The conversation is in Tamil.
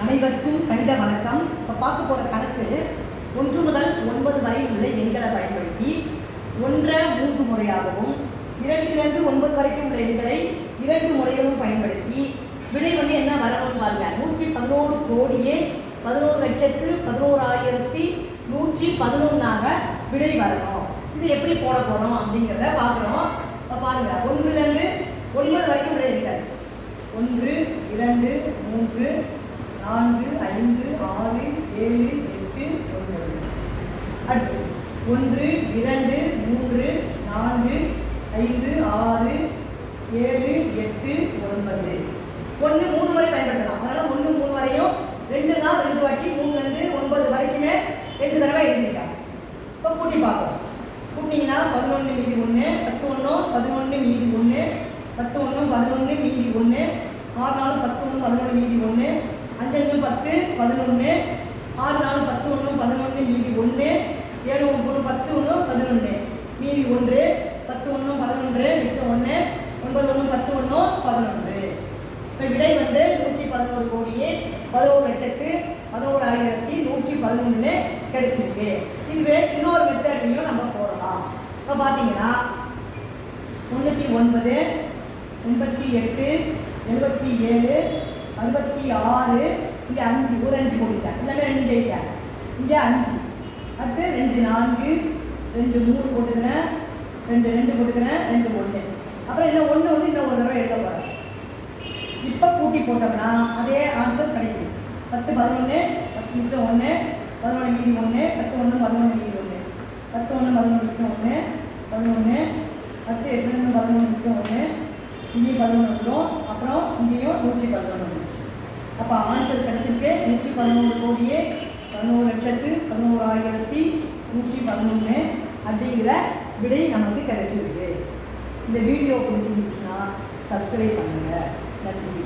அனைவருக்கும் கணித வணக்கம். இப்போ பார்க்க போகிற கணக்கு 1 முதல் 9 வரை உள்ள எண்களை பயன்படுத்தி 1 3 முறையாகவும் 2லிருந்து 9 வரைக்கும் உள்ள எண்களை 2 முறைகளும் பயன்படுத்தி விடை என்ன வரணும்னு பாருங்க. 111 கோடியே 11,11,111 விடை வரணும். இது எப்படி போட போகிறோம் அப்படிங்கிறத பார்க்குறோம். இப்போ பாருங்க, 1லிருந்து 9 வரைக்கும் உள்ள எண்கள் 1 2 3 4 5 6 7 8 9. அடுத்து 1 2 3 4 5 6 7 8 9. 1 3 வரை பயன்படுத்தலாம். அதனால 1 3 வரையும் 2 தான் 2 வாட்டி 3லிருந்து 9 வரைக்குமே 2 தடவை எழுதிருக்காங்க. இப்போ கூட்டி பார்ப்போம். கூட்டிங்கன்னா 11 மீதி 1 10 1 11 மீதி 1 10 1 11 மீதி 1 6 4 10 1 11 மீதி 1 5 5 10 11 6 4 10 1 11 மீதி 1 7 9 10 1 11 மீதி 1 10 1 11 மிச்சம் 1 9 1 10 1 11. இப்போ விடை 111 கோடியே 11,11,111 கிடைச்சிருக்கு. இதுவே இன்னொரு மெத்தட்லையும் நம்ம போடலாம். இப்போ பார்த்தீங்கன்னா 99 88 77 66 இங்கே 5 ஒரு 5 போட்டுட்டேன், இல்லைன்னா 2 எழுதிட்டேன், இங்கே 5 அடுத்து 2 4 2 3 போட்டுக்கிறேன், 2 2 போட்டுக்கிறேன், 2 1 அப்புறம் இன்னும் 1 இன்னும் ஒரு தடவை எழுத போகிறேன். இப்போ கூட்டி போட்டோம்னா அதே ஆன்சர் கிடைக்குது. 10 11 10 மிச்சம் 1 11 மீதி 1 10 1 11 மீதி 1 10 1 11 மிச்சம் 1 11 அடுத்து 8 11 மிச்சம் 1 இங்கேயும் 11 வந்துடும், அப்புறம் இங்கேயும் 111 வந்துச்சு. அப்போ ஆன்சர் கிடைச்சிருக்கு 111 கோடியே 11,11,111 அப்படிங்கிற விடை நமக்கு கிடைச்சிருக்கு. இந்த வீடியோ பிடிச்சிருந்துச்சுன்னா சப்ஸ்கிரைப் பண்ணுங்கள். நன்றி.